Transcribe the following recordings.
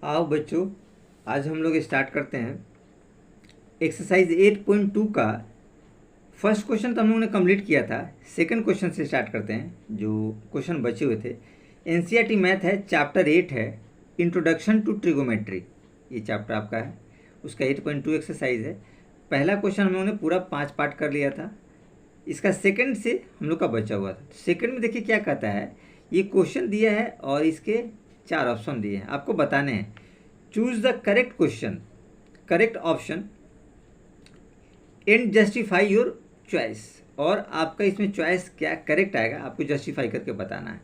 आओ बच्चों, आज हम लोग स्टार्ट करते हैं एक्सरसाइज 8.2 का। फर्स्ट क्वेश्चन तो हम लोगों ने कंप्लीट किया था। सेकंड क्वेश्चन से स्टार्ट करते हैं। जो क्वेश्चन बचे हुए थे, एनसीईआरटी मैथ है, चैप्टर 8 है, इंट्रोडक्शन टू ट्रिगोमेट्री। ये चैप्टर आपका है, उसका 8.2 एक्सरसाइज है। पहला क्वेश्चन हम लोगों ने पूरा 5 पार्ट कर लिया था। इसका सेकंड से हम लोग का बचा हुआ था। सेकंड में देखिए क्या कहता है। ये क्वेश्चन दिया है और इसके 4 ऑप्शन दिए हैं, आपको बताने हैं। Choose the correct question, correct option and justify your choice. और आपका इसमें चॉइस क्या करेक्ट आएगा, आपको जस्टिफाई करके बताना है।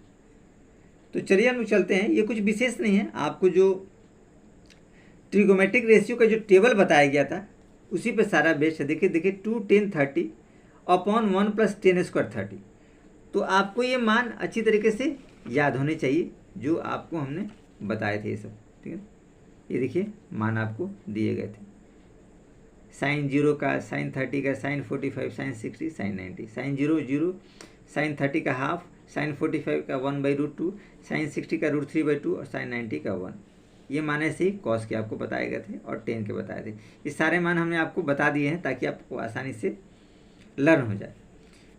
तो चलिए हम लोग चलते हैं। ये कुछ विशेष नहीं है, आपको जो ट्रिगोमेट्रिक रेशियो का जो टेबल बताया गया था उसी पे सारा बेस्ड है। देखिए 2 10 30 अपॉन 1 + 10 स्क्वायर 30। तो आपको ये मान अच्छी तरीके से याद होने चाहिए जो आपको हमने बताए थे ये सब, ठीक है। ये देखिए मान आपको दिए गए थे। साइन 0 का, साइन 30 का, sine 45, sine 60, sine 90, sine 0 0, sine 30 का हाफ, साइन 45 का 1/√2, साइन 60 का √3/2 और साइन 90 का 1। ये मान ऐसे ही कॉस के आपको बताए गए थे और टेन के बताए थे। ये सारे मान हमने आपको बता दिए हैं ताकि आपको आसानी से लर्न हो जाए।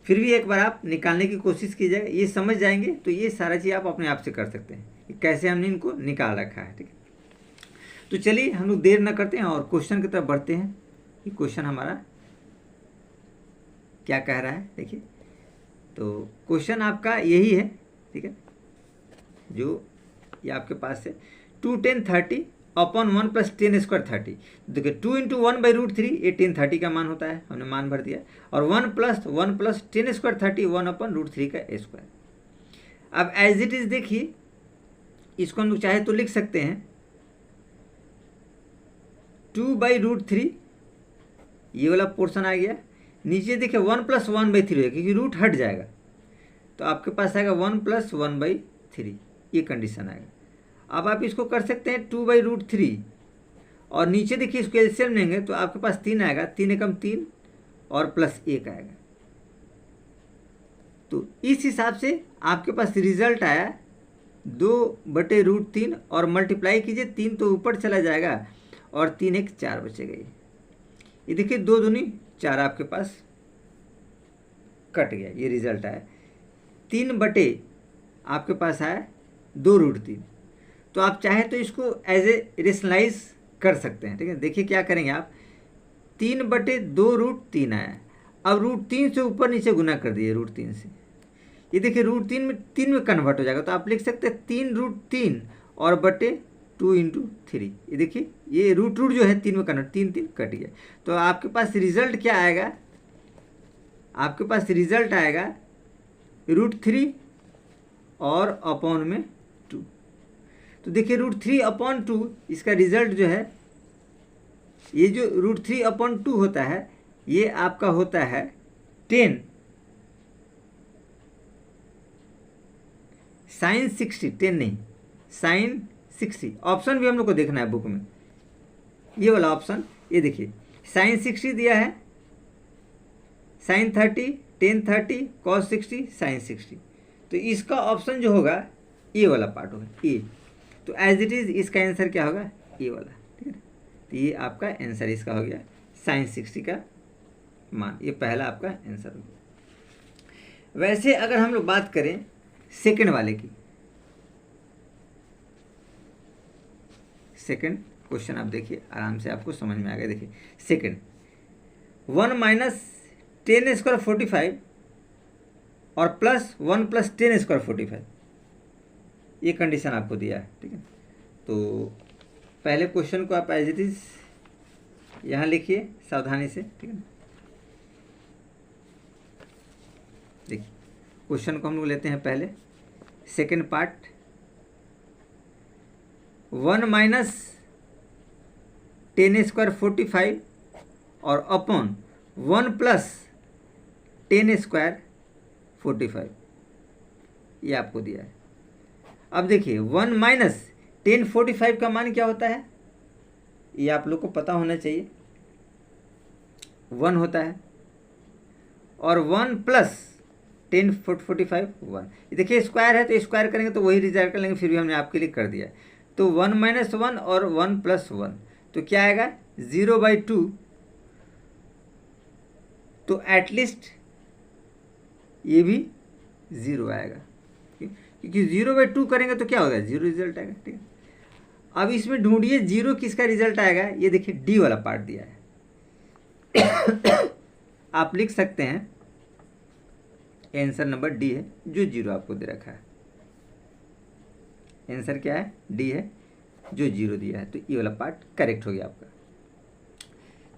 फिर भी एक बार आप निकालने की कोशिश कीजिएगा, ये समझ जाएंगे तो ये सारा चीज़ आप अपने आप से कर सकते हैं। कैसे हमने इनको निकाल रखा है, ठीक है। तो चलिए हम लोग देर न करते हैं और क्वेश्चन की तरफ बढ़ते हैं। ये क्वेश्चन हमारा क्या कह रहा है, देखिए। तो क्वेश्चन आपका यही है, ठीक है, जो ये आपके पास है। 2 10 30 अपॉन 1 + 10 स्क्वायर 30। देखिए 2 × 1/√3, ये 10 30 का मान होता है, हमने मान भर दिया। और 1 + 1 + 10 स्क्वायर 30, 1/√3 का स्क्वायर। अब एज इट इज देखिए, इसको हम लोग चाहे तो लिख सकते हैं 2/√3, ये वाला पोर्शन आ गया। नीचे देखिए 1 + 1/3 है, क्योंकि रूट हट जाएगा तो आपके पास आएगा 1 + 1/3, ये कंडीशन आएगा। अब आप इसको कर सकते हैं 2/√3 और नीचे देखिए इसको एलसीएम लेंगे तो आपके पास 3 आएगा, 3 एकम 3 और +1 आएगा। तो इस हिसाब से आपके पास रिजल्ट आया 2/√3 और मल्टीप्लाई कीजिए, 3 तो ऊपर चला जाएगा और 3 एक 4 बचेगा। ये देखिए 2 दूनी 4 आपके पास कट गया, ये रिजल्ट आया। 3/ आपके पास आया 2√3। तो आप चाहे तो इसको एज ए रेशनलाइज कर सकते हैं, ठीक है। देखिए क्या करेंगे आप, 3/2√3 आया। अब √3 से ऊपर नीचे गुना कर दिए √3 से। ये देखिए √3 में 3 में कन्वर्ट हो जाएगा, तो आप लिख सकते हैं 3√3 और बटे 2 × 3। ये देखिए ये रूट जो है 3 में कन्वर्ट, 3 3 कट गया। तो आपके पास रिजल्ट क्या आएगा, आपके पास रिजल्ट आएगा √3 और अपॉन में 2। तो देखिए √3/2, इसका रिजल्ट जो है, ये जो √3/2 होता है ये आपका होता है 10 साइन 60, 10 नहीं साइन 60। ऑप्शन भी हम लोग को देखना है बुक में, ये वाला ऑप्शन। ये देखिए साइन 60 दिया है, साइन 30, टेन 30, कॉस 60, साइन 60। तो इसका ऑप्शन जो होगा ये वाला पार्ट होगा, ये। तो एज इट इज इसका आंसर क्या होगा, ये वाला, ठीक है। तो ये आपका आंसर इसका हो गया साइन 60 का मान, ये पहला आपका आंसर हो गया। वैसे अगर हम लोग बात करें सेकंड वाले की, सेकंड क्वेश्चन आप देखिए आराम से, आपको समझ में आ गया। देखिए सेकंड, 1 - 10 स्क्वायर 45 और +1 + 10 स्क्वायर 45, ये कंडीशन आपको दिया है, ठीक है। तो पहले क्वेश्चन को आप एज इट इज यहाँ लिखिए सावधानी से, ठीक है। देखिए क्वेश्चन को हम लोग लेते हैं पहले, सेकंड पार्ट। 1 - 10 स्क्वायर 45 और अपॉन 1 + 10 स्क्वायर 45, ये आपको दिया है। अब देखिए 1 - 10 45 का मान क्या होता है, ये आप लोग को पता होना चाहिए, 1 होता है। और 1 + 10 45 1, ये देखिए स्क्वायर है तो स्क्वायर करेंगे तो वही रिजल्ट कर लेंगे, फिर भी हमने आपके लिए कर दिया। तो 1 - 1 और 1+1, तो क्या आएगा 0/2। तो एटलीस्ट ये भी 0 आएगा, क्योंकि 0/2 करेंगे तो क्या होगा 0 रिजल्ट आएगा। ठीक है, अब इसमें ढूंढिए 0 किसका रिजल्ट आएगा। ये देखिए डी वाला पार्ट दिया है। आप लिख सकते हैं आंसर नंबर डी है, जो 0 आपको दे रखा है। आंसर क्या है, डी है, जो 0 दिया है। तो ये वाला पार्ट करेक्ट हो गया आपका।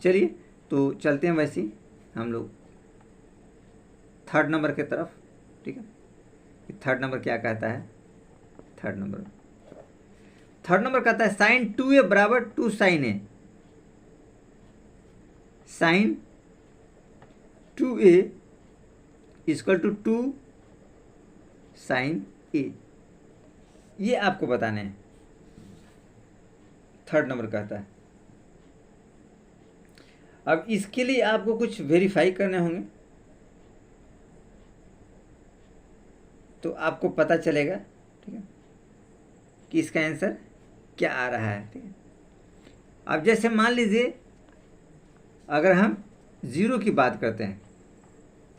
चलिए तो चलते हैं वैसे ही हम लोग थर्ड नंबर के तरफ। ठीक है, थर्ड नंबर क्या कहता है। थर्ड नंबर कहता है sin 2a बराबर 2 sin a। sin 2a equal to 2 sin a, ये आपको बताने हैं। थर्ड नंबर कहता है। अब इसके लिए आपको कुछ वेरीफाई करने होंगे, तो आपको पता चलेगा। ठीक है, कि इसका आंसर क्या आ रहा है। ठीक है, अब जैसे मान लीजिए अगर हम 0 की बात करते हैं,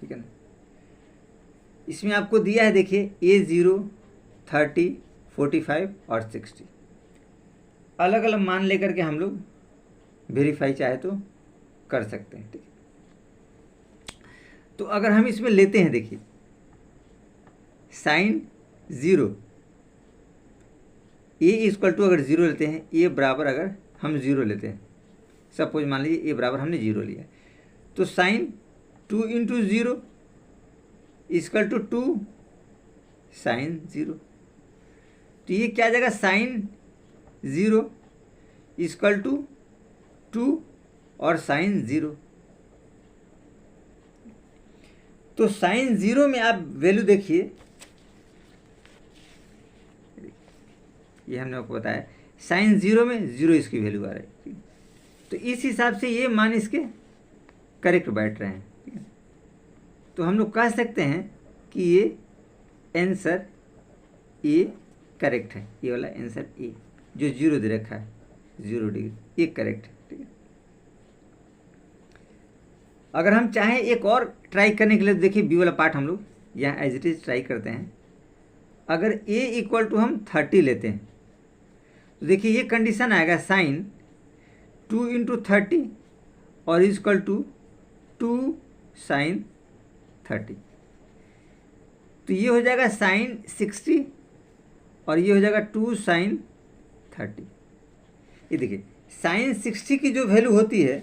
ठीक है ना, इसमें आपको दिया है देखिए A0, 30, 45 और 60, अलग अलग मान लेकर के हम लोग वेरीफाई चाहे तो कर सकते हैं। ठीक है, तो अगर हम इसमें लेते हैं देखिए sin 0, ए इक्वल टू अगर 0 लेते हैं, ए बराबर अगर हम 0 लेते हैं, सपोज मान लीजिए ए बराबर हमने 0 लिया, तो sin 2 × 0 इक्वल टू 2 sin 0। तो ये क्या आ जाएगा sin 0 इक्वल टू 2 और sin 0। तो sin 0 में आप वैल्यू देखिए, ये हमने आपको बताया sin 0 में 0 इसकी वैल्यू आ रही है। तो इस हिसाब से ये मान इसके करेक्ट बैठ रहे हैं। ठीक है, तो हम लोग कह सकते हैं कि ये आंसर ए करेक्ट है। ये वाला आंसर ए जो 0 दे रखा है 0 डिग्री, ये करेक्ट है। ठीक है, अगर हम चाहें एक और ट्राई करने के लिए, तो देखिए बी वाला पार्ट हम लोग यहाँ एज इट इज ट्राई करते हैं। अगर ए इक्वल टू हम 30 लेते हैं, तो देखिए ये कंडीशन आएगा sin 2 × 30 और इक्वल टू 2 sin 30। तो ये हो जाएगा sin 60 और ये हो जाएगा 2 sin 30। ये देखिए sin 60 की जो वैल्यू होती है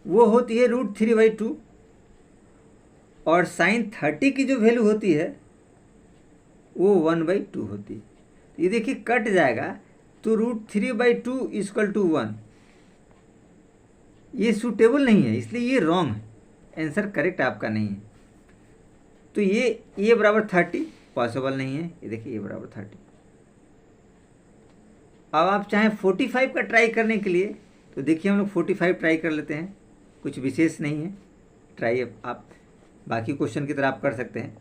वो होती है √3/2 और sin 30 की जो वैल्यू होती है वो 1/2 होती है। ये देखिए कट जाएगा, तो √3/2 इक्वल टू 1, ये सूटेबल नहीं है, इसलिए ये रॉन्ग है, आंसर करेक्ट आपका नहीं है। तो ये बराबर 30 पॉसिबल नहीं है। ये देखिए ये बराबर 30। अब आप चाहें 45 का ट्राई करने के लिए, तो देखिए हम लोग 45 ट्राई कर लेते हैं, कुछ विशेष नहीं है ट्राई, आप बाकी क्वेश्चन की तरह आप कर सकते हैं।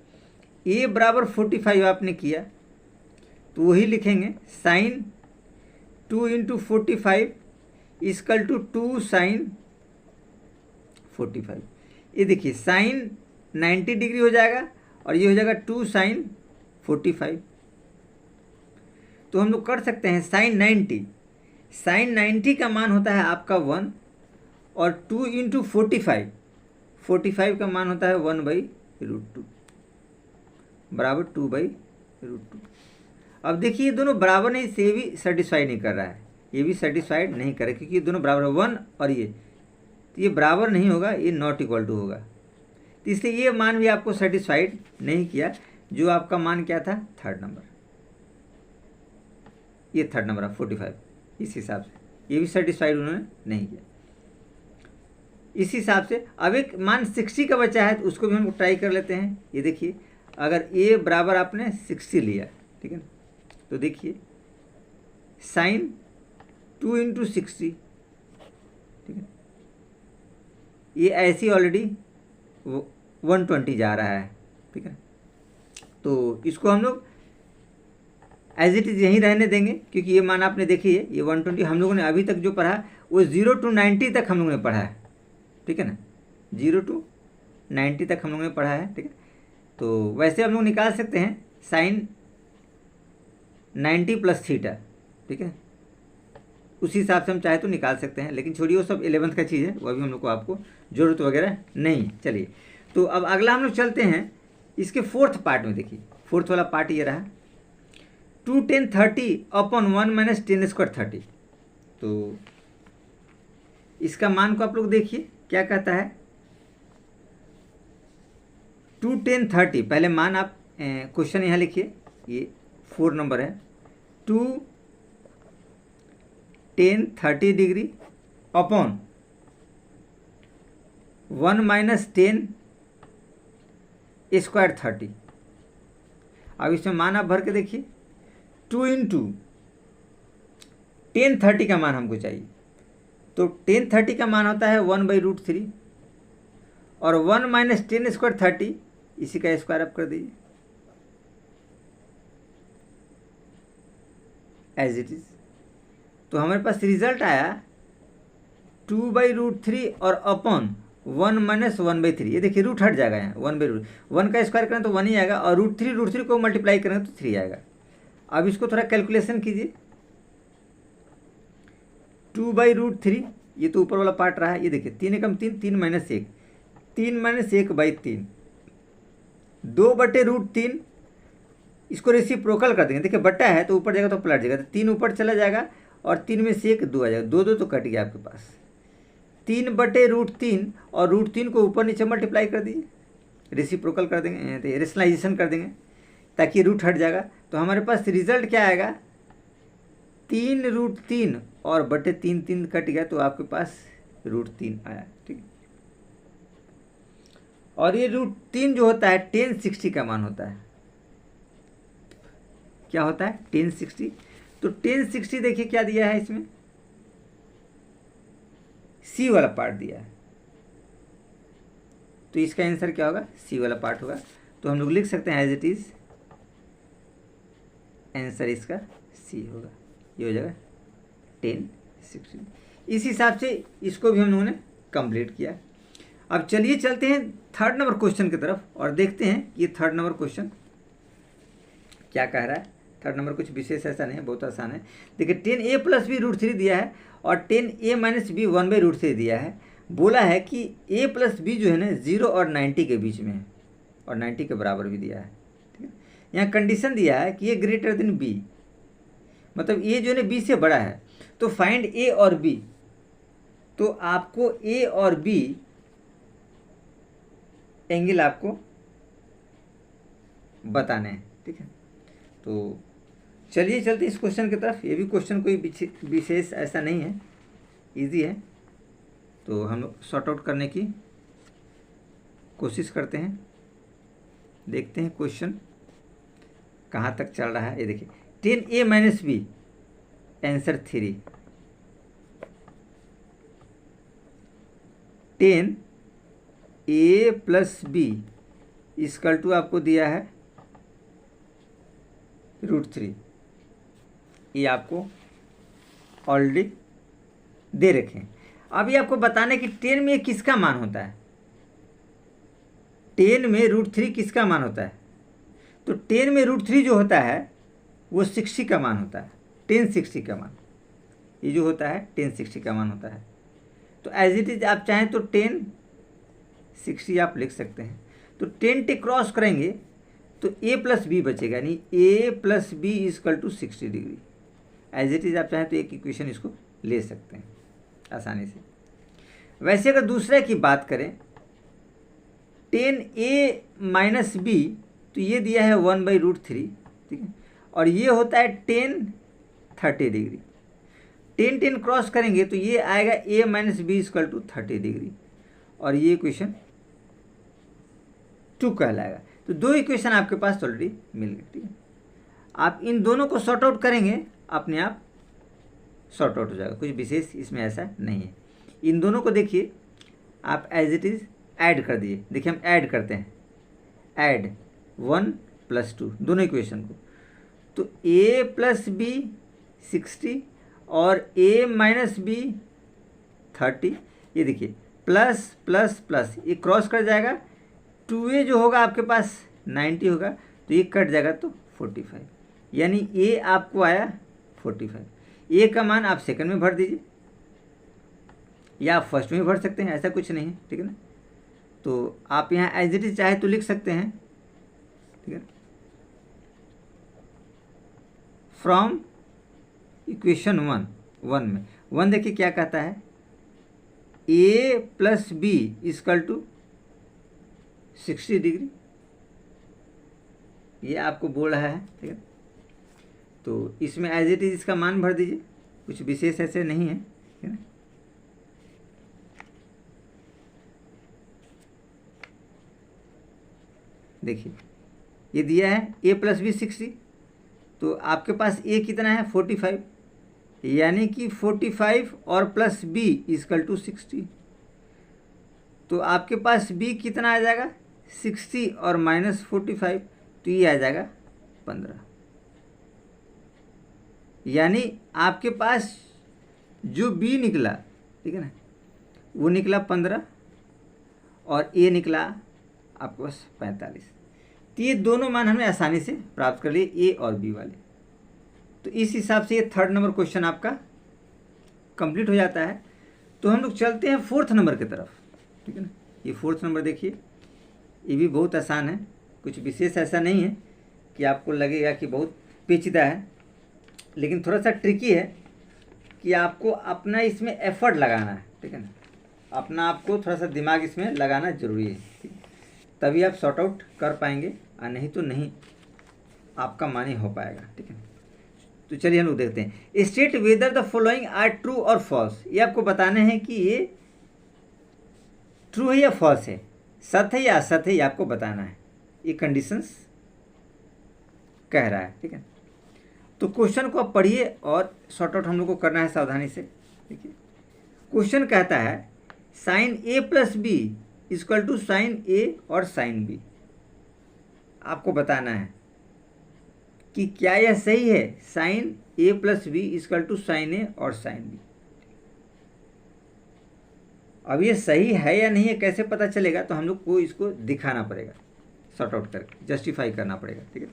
ए बराबर 45 आपने किया, तो वही लिखेंगे sin 2 × 45 इक्वल टू 2 sin 45। ये देखिए sin 90 डिग्री हो जाएगा और ये हो जाएगा 2 sin 45। तो हम लोग कर सकते हैं sin 90 का मान होता है आपका 1 और 2 × 45 का मान होता है 1/√2 बराबर 2/√2। अब देखिए ये दोनों बराबर नहीं, से भी सेटिस्फाई नहीं कर रहा है, ये भी सेटिस्फाइड नहीं कर रहा है, क्योंकि ये दोनों बराबर है 1 और ये, तो ये बराबर नहीं होगा, ये नॉट इक्वल टू होगा। तो इसलिए ये मान भी आपको सेटिस्फाइड नहीं किया। जो आपका मान क्या था, थर्ड नंबर, ये थर्ड नंबर है 45। इस हिसाब से ये भी सेटिस्फाइड उन्होंने नहीं किया। इस हिसाब से अब एक मान 60 का बचा है, तो उसको भी हम ट्राई कर लेते हैं। ये देखिए अगर ए बराबर आपने 60 लिया, ठीक है, तो देखिए sin 2 × 60, ठीक है, ये ऐसी ऑलरेडी 120 जा रहा है। ठीक है, तो इसको हम लोग एज इट इज़ यहीं रहने देंगे, क्योंकि ये मान आपने देखी है, ये 120 हम लोगों ने अभी तक जो पढ़ा वो 0 to 90 तक हम लोगों ने पढ़ा है, ठीक है ना, 0 to 90 तक हम लोगों ने पढ़ा है, ठीक है। तो वैसे हम लोग निकाल सकते हैं साइन 90 प्लस थीटा, ठीक है, उसी हिसाब से हम चाहे तो निकाल सकते हैं, लेकिन छोड़िए वो सब 11th का चीज़ है, वो अभी हम लोग को आपको ज़रूरत वगैरह नहीं। चलिए, तो अब अगला हम लोग चलते हैं इसके 4th पार्ट में। देखिए 4th वाला पार्ट ये रहा, 2 10 30 अपॉन 1 माइनस 10 स्क्वायर 30। तो इसका मान को आप लोग देखिए क्या कहता है, 2 10 30, पहले मान आप क्वेश्चन यहाँ लिखिए, ये 4 नंबर है, 2 10 30 डिग्री अपॉन 1 माइनस 10 स्क्वायर 30। अब इसमें मान आप भर के देखिए, 2 इंटू 10 30 का मान हमको चाहिए, तो 10 30 का मान होता है 1/√3 और 1 माइनस 10 स्क्वायर 30, इसी का स्क्वायर अप कर दीजिए एज इट इज। तो हमारे पास रिजल्ट आया 2/√3 और अपॉन 1 माइनस 1/3। ये देखिए रूट हट जाएगा यहाँ, 1 का स्क्वायर करें तो 1 ही आएगा, और √3 को मल्टीप्लाई करें तो 3 आएगा। अब इसको थोड़ा कैलकुलेशन कीजिए, 2/√3, ये तो ऊपर वाला पार्ट रहा है, ये देखिए 3 एकम 3, 3 माइनस 1, 3 माइनस 1/3, 2/√3, इसको रेसिप्रोकल कर देंगे। देखिए बट्टा है तो ऊपर जाएगा तो पलट जाएगा, तो 3 ऊपर चला जाएगा और 3 में से 1 2 आ जाएगा, 2 2 तो कट गया आपके पास, 3/√3 और √3 को ऊपर नीचे मल्टीप्लाई कर दीजिए, रेसिप्रोकल कर देंगे, रेशनलाइजेशन कर देंगे ताकि रूट हट जाएगा। तो हमारे पास रिजल्ट क्या आएगा, 3√3 और बटे 3 3 कट गया, तो आपके पास √3 आया, ठीक है। और ये √3 जो होता है 1060 का मान होता है, क्या होता है 1060। तो 1060 देखिए क्या दिया है इसमें, सी वाला पार्ट दिया है, तो इसका आंसर क्या होगा, सी वाला पार्ट होगा। तो हम लोग लिख सकते हैं एज इट इज, आंसर इसका सी होगा, ये हो जाएगा 1060। इस हिसाब से इसको भी हम लोगों ने कंप्लीट किया। अब चलिए चलते हैं 3rd नंबर क्वेश्चन की तरफ और देखते हैं ये 3rd नंबर क्वेश्चन क्या कह रहा है। 3rd नंबर कुछ विशेष ऐसा नहीं है, बहुत आसान है। देखिए 10a प्लस बी √3 दिया है और 10a माइनस बी 1/√3 दिया है। बोला है कि a प्लस बी जो है ना 0 और 90 के बीच में है, और 90 के बराबर भी दिया है, ठीक है। यहाँ कंडीशन दिया है कि ये ग्रेटर देन b, मतलब a जो है ना b से बड़ा है। तो फाइंड a और b, तो आपको a और b एंगल आपको बताने हैं, ठीक है। तो चलिए चलते इस क्वेश्चन की तरफ। ये भी क्वेश्चन कोई विशेष ऐसा नहीं है, इजी है, तो हम लोग सॉर्ट आउट करने की कोशिश करते हैं। देखते हैं क्वेश्चन कहाँ तक चल रहा है। ये देखिए 10a minus B, answer 3, 10a plus B equal to आपको दिया है √3, ये आपको ऑलरेडी दे रखे हैं। अभी आपको बताने कि 10 में किसका मान होता है, 10 में √3 किसका मान होता है। तो 10 में √3 जो होता है वो 60 का मान होता है, 1060 का मान, ये जो होता है 1060 का मान होता है। तो एज इट इज आप चाहें तो 1060 आप लिख सकते हैं। तो 10 टे क्रॉस करेंगे तो a प्लस बी बचेगा, यानी a plus B equal to 60 degree. As it is आप चाहें तो एक इक्वेशन इसको ले सकते हैं आसानी से। वैसे अगर दूसरे की बात करें 10a माइनस बी, तो ये दिया है 1/√3, ठीक है, और ये होता है 1030 डिग्री। 10 10 क्रॉस करेंगे तो ये आएगा a minus B equal to 30 degree, और ये इक्वेशन 2 कहलाएगा। तो 2 इक्वेशन आपके पास ऑलरेडी मिल गए, ठीक है। आप इन दोनों को सॉर्ट आउट करेंगे, अपने आप सॉर्ट आउट हो जाएगा, कुछ विशेष इसमें ऐसा नहीं है। इन दोनों को देखिए आप एज इट इज़ ऐड कर दिए। देखिए हम ऐड करते हैं, ऐड 1 + 2 दोनों इक्वेशन को, तो a प्लस बी 60 और a माइनस बी 30, ये देखिए प्लस प्लस प्लस ये क्रॉस कर जाएगा, 2a जो होगा आपके पास 90 होगा, तो ये कट जाएगा तो 45, यानी a आपको आया 45। a का मान आप सेकंड में भर दीजिए या आप फर्स्ट में भी भर सकते हैं, ऐसा कुछ नहीं है, ठीक है ना। तो आप यहाँ एज इट इज चाहे तो लिख सकते हैं, ठीक है। फ्रॉम इक्वेशन वन में वन देखिए क्या कहता है, a plus B equal to 60 degree, ये आपको बोल रहा है, ठीक है। तो इसमें एज इट इज इसका मान भर दीजिए, कुछ विशेष ऐसे नहीं है, ठीक है ना। देखिए ये दिया है a प्लस बी 60, तो आपके पास a कितना है 45, यानी कि 45 और प्लस b इक्वल टू 60। तो आपके पास b कितना आ जाएगा 60 और माइनस 45, तो ये आ जाएगा 15, यानी आपके पास जो b निकला, ठीक है ना, वो निकला 15 और a निकला आपके पास 45। तो ये दोनों मान हमने आसानी से प्राप्त कर लिए a और b वाले। तो इस हिसाब से ये थर्ड नंबर क्वेश्चन आपका कंप्लीट हो जाता है। तो हम लोग चलते हैं फोर्थ नंबर की तरफ, ठीक है ना। ये फोर्थ नंबर देखिए, ये भी बहुत आसान है, कुछ विशेष ऐसा नहीं है कि आपको लगेगा कि बहुत पेचीदा है, लेकिन थोड़ा सा ट्रिकी है कि आपको अपना इसमें एफर्ट लगाना है, ठीक है ना। अपना आपको थोड़ा सा दिमाग इसमें लगाना जरूरी है, ठीक है? तभी आप सॉर्ट आउट कर पाएंगे, और नहीं तो नहीं आपका मान ही हो पाएगा, ठीक है। तो चलिए हम लोग देखते हैं। State whether the following are true और फॉल्स, ये आपको बताना है कि ये ट्रू है या फॉल्स है, सत्य है या असत्य है, ये आपको बताना है। ये कंडीशंस कह रहा है, ठीक है। तो क्वेश्चन को आप पढ़िए और सॉर्ट आउट हम लोग को करना है सावधानी से, ठीक है। क्वेश्चन कहता है sine a plus B equal to sine a और साइन b। आपको बताना है कि क्या यह सही है, sine a plus B equal to sine a और साइन b। अब ये सही है या नहीं है कैसे पता चलेगा, तो हम लोग को इसको दिखाना पड़ेगा, सॉर्ट आउट करके जस्टिफाई करना पड़ेगा, ठीक है।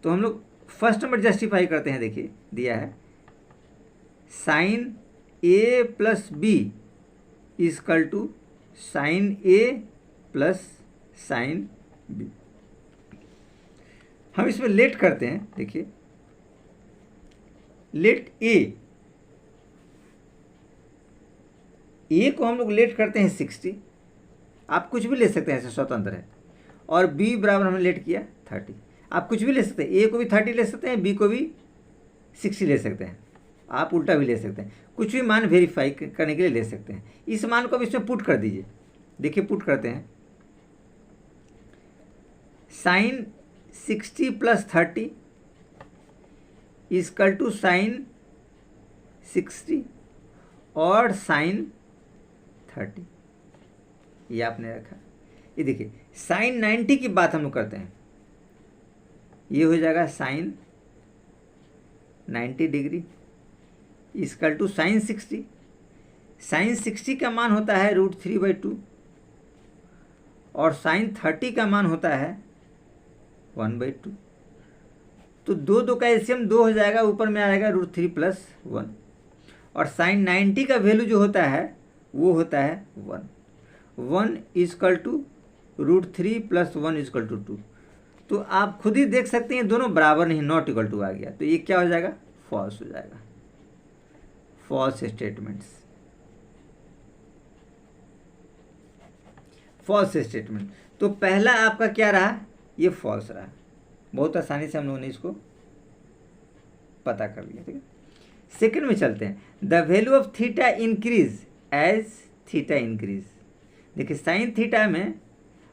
तो हम लोग फर्स्ट नंबर जस्टिफाई करते हैं। देखिए दिया है sine a plus B equal to sine a plus sine b। हम इसमें लेट करते हैं, देखिए लेट a को हम लोग लेट करते हैं 60, आप कुछ भी ले सकते हैं, ऐसे स्वतंत्र है। और b बराबर हमने लेट किया 30, आप कुछ भी ले सकते हैं, a को भी 30 ले सकते हैं, b को भी 60 ले सकते हैं, आप उल्टा भी ले सकते हैं, कुछ भी मान वेरीफाई करने के लिए ले सकते हैं। इस मान को अब इसमें पुट कर दीजिए। देखिए पुट करते हैं, sine 60 plus 30 equal to sine 60 और साइन 30, ये आपने रखा। ये देखिए साइन 90 की बात हम लोग करते हैं, ये हो जाएगा sine 90 degree equal to sine 60। Sine 60 का मान होता है √3/2 और साइन 30 का मान होता है 1/2। तो दो का एलसीएम 2 हो जाएगा, ऊपर में आएगा √3 + 1, और साइन 90 का वैल्यू जो होता है वो होता है 1 इक्वल टू √3 + 1 इक्वल टू 2। तो आप खुद ही देख सकते हैं दोनों बराबर नहीं, नॉट इक्वल टू आ गया, तो ये क्या हो जाएगा, फॉल्स हो जाएगा, फॉल्स स्टेटमेंट्स, फॉल्स स्टेटमेंट। तो पहला आपका क्या रहा, ये फॉल्स रहा। बहुत आसानी से हम लोगों ने इसको पता कर लिया, ठीक है। सेकंड में चलते हैं, the value of theta increase as theta increase. देखिए साइन थीटा में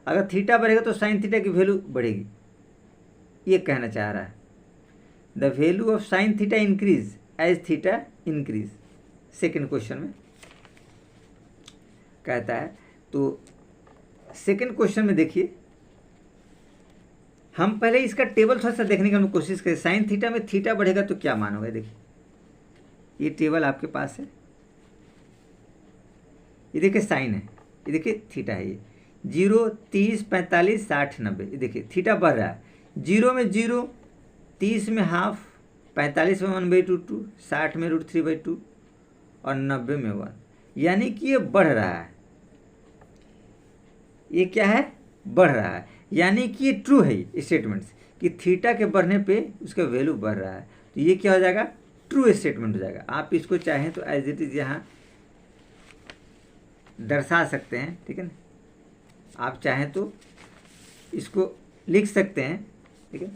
अगर थीटा बढ़ेगा तो साइन थीटा की वैल्यू बढ़ेगी, ये कहना चाह रहा है। The value of sine theta increase as theta increase, second question में कहता है। तो सेकेंड क्वेश्चन में देखिए हम पहले इसका टेबल थोड़ा सा देखने की हम कोशिश करें। साइन थीटा में थीटा बढ़ेगा तो क्या मान होगा, देखिए ये टेबल आपके पास है, ये देखिए साइन है, ये देखिए थीटा है, ये 0, 30, 45, 60, 90, ये देखिए थीटा बढ़ रहा है। 0 में 0, 30 में हाफ, 45 में 1/2, 60 में √3/2 और 90 में 1, यानी कि ये बढ़ रहा है। ये क्या है, बढ़ रहा है, यानी कि ये ट्रू है स्टेटमेंट्स कि थीटा के बढ़ने पे उसका वैल्यू बढ़ रहा है। तो ये क्या हो जाएगा, ट्रू स्टेटमेंट हो जाएगा। आप इसको चाहें तो एज इट इज़ यहाँ दर्शा सकते हैं, ठीक है ना, आप चाहें तो इसको लिख सकते हैं, ठीक है।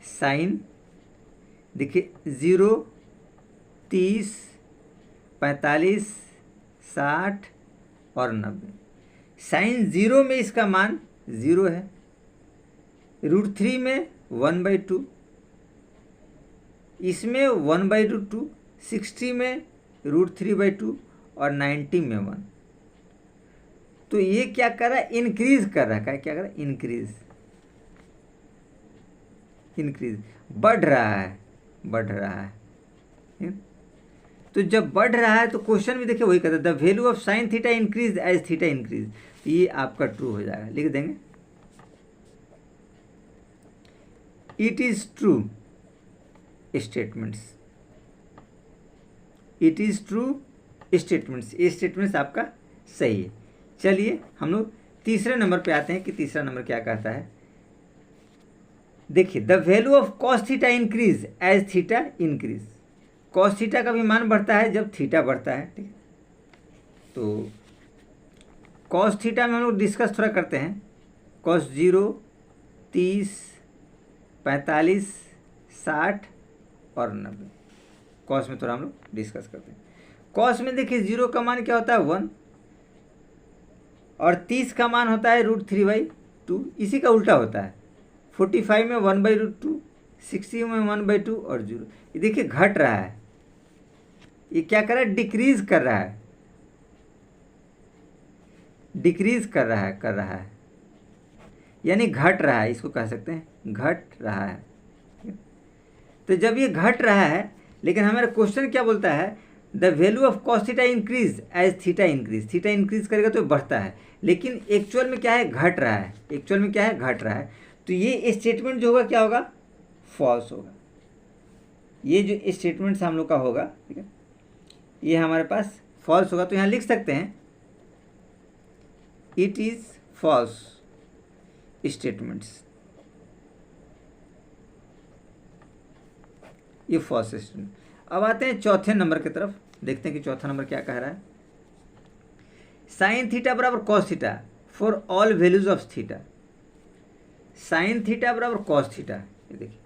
साइन देखिए 0, 30, 45, 60 और 90। साइन 0 में इसका मान 0 है, √3 में 1/2, इसमें 1/2, 60 में √3/2 और 90 में 1। तो ये क्या कर रहा है, इंक्रीज कर रहा है, क्या कर रहा है, इंक्रीज, बढ़ रहा है। तो जब बढ़ रहा है तो क्वेश्चन भी देखिए वही कहता है, the value of sine theta increase as theta increase. ये आपका ट्रू हो जाएगा, लिख देंगे it is true statements, it is true statements, ये स्टेटमेंट्स आपका सही है। चलिए हम लोग तीसरे नंबर पे आते हैं कि तीसरा नंबर क्या कहता है। देखिए the value of cos theta increase as theta increase. Cos theta का भी मान बढ़ता है जब थीटा बढ़ता है, ठीक है। तो कॉस थीटा में हम लोग डिस्कस थोड़ा करते हैं। कॉस 0, 30, 45, 60 और 90, कॉस में थोड़ा हम लोग डिस्कस करते हैं। कॉस में देखिए 0 का मान क्या होता है 1 और 30 का मान होता है √3/2, इसी का उल्टा होता है। 45 में 1/2, 60 में 1/2 और 0। ये देखिए घट रहा है, ये क्या कर रहा है, डिक्रीज कर रहा है, डिक्रीज कर रहा है, यानी घट रहा है, इसको कह सकते हैं घट रहा है। तो जब ये घट रहा है, लेकिन हमारा क्वेश्चन क्या बोलता है, the value of cos theta increase as theta increase. Theta increase करेगा तो बढ़ता है, लेकिन एक्चुअल में क्या है, घट रहा है। एक्चुअल में क्या है, घट रहा है। तो ये स्टेटमेंट जो होगा क्या होगा, फॉल्स होगा। ये जो स्टेटमेंट्स हम लोग का होगा, ठीक है, ये हमारे पास फॉल्स होगा। तो यहाँ लिख सकते हैं इट इज फॉल्स स्टेटमेंट्स, ये फॉल्स स्टेटमेंट। अब आते हैं चौथे नंबर की तरफ, देखते हैं कि चौथा नंबर क्या कह रहा है। साइन थीटा बराबर cos theta for all values of theta. Sine theta बराबर कॉस थीटा, ये देखिए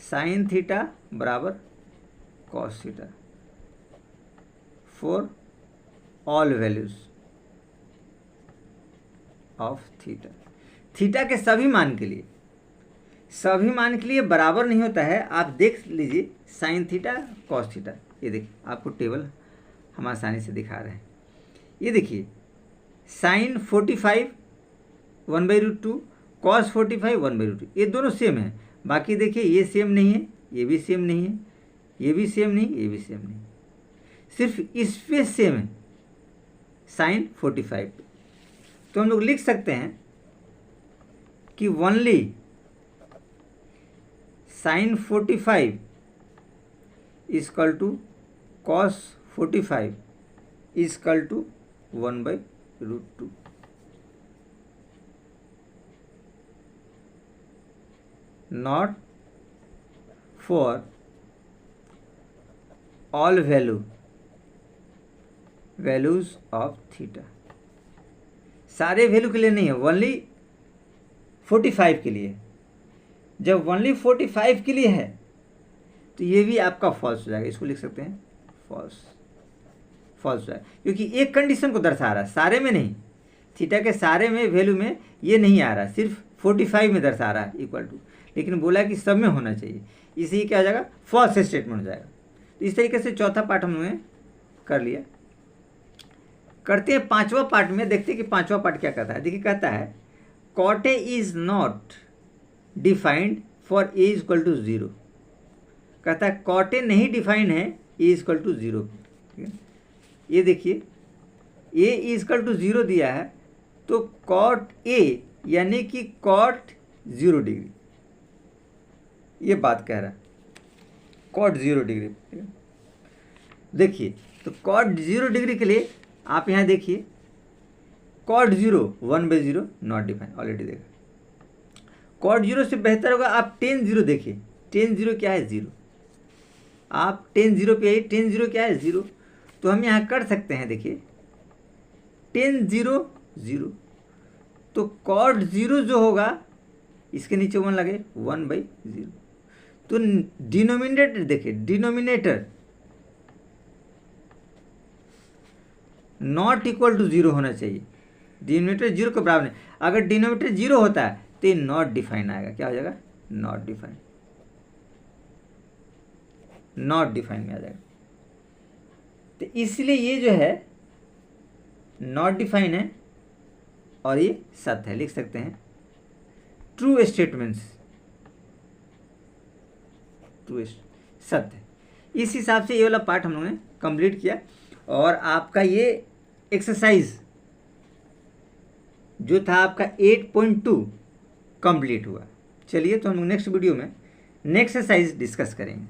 साइन थीटा बराबर cos theta for all values of theta. Theta के सभी मान के लिए, सभी मान के लिए बराबर नहीं होता है। आप देख लीजिए साइन थीटा कॉस थीटा, ये देखिए आपको टेबल हम आसानी से दिखा रहे हैं। ये देखिए साइन 45 1/2, कॉस 45 1/2, ये दोनों सेम है। बाकी देखिए ये सेम नहीं है, ये भी सेम नहीं है, ये भी सेम नहीं, ये भी सेम नहीं, सिर्फ इस पे सेम है, साइन 45। तो हम लोग लिख सकते हैं कि only sine 45 equal to cos 45 equal to 1/2। Not for all values of theta. सारे वैल्यू के लिए नहीं है, ओनली 45 के लिए। जब ओनली 45 के लिए है तो ये भी आपका फॉल्स हो जाएगा, इसको लिख सकते हैं फॉल्स हो जाएगा, क्योंकि एक कंडीशन को दर्शा रहा है, सारे में नहीं। थीटा के सारे में वैल्यू में ये नहीं आ रहा, सिर्फ 45 में दर्शा रहा है इक्वल टू, लेकिन बोला कि सब में होना चाहिए, इसी क्या हो जाएगा, फॉल्स स्टेटमेंट हो जाएगा। तो इस तरीके से चौथा पार्ट हम लोगों ने कर लिया। करते हैं पांचवा पार्ट में, देखते हैं कि पांचवा पार्ट क्या कहता है। देखिए कहता है cot A is not defined for A equal to 0। कहता है कॉट ए नहीं डिफाइंड है ए इक्वल टू 0। ये देखिए ए इक्वल टू 0 दिया है, तो कॉट ए यानी कि कॉट 0 डिग्री, ये बात कह रहा है, कॉट 0 डिग्री। देखिए तो कॉट 0 डिग्री के लिए आप यहाँ देखिए कॉट 0 1/0 नॉट डिफाइन, ऑलरेडी देखा। कॉट 0 से बेहतर होगा आप टेन 0 देखिए, टेन 0 क्या है 0, आप टेन 0 पे आइए, टेन 0 क्या है 0। तो हम यहाँ कर सकते हैं, देखिए टेन 0 0, तो कॉट 0 जो होगा इसके नीचे 1 लगे 1/0। तो डिनोमिनेटर देखिए, डिनोमिनेटर नॉट इक्वल टू 0 होना चाहिए, डिनोमिनेटर 0 के बराबर नहीं। अगर डिनोमिनेटर 0 होता है तो ये नॉट डिफाइन आएगा, क्या हो जाएगा नॉट डिफाइन, नॉट डिफाइन में आ जाएगा। तो इसलिए ये जो है नॉट डिफाइन है और ये सत्य है, लिख सकते हैं ट्रू स्टेटमेंट्स, ट्रू सत्य है। इस हिसाब से ये वाला पार्ट हम लोगों ने कंप्लीट किया और आपका ये एक्सरसाइज जो था आपका 8.2 कंप्लीट हुआ। चलिए तो हम नेक्स्ट वीडियो में नेक्स्ट एक्सरसाइज डिस्कस करेंगे।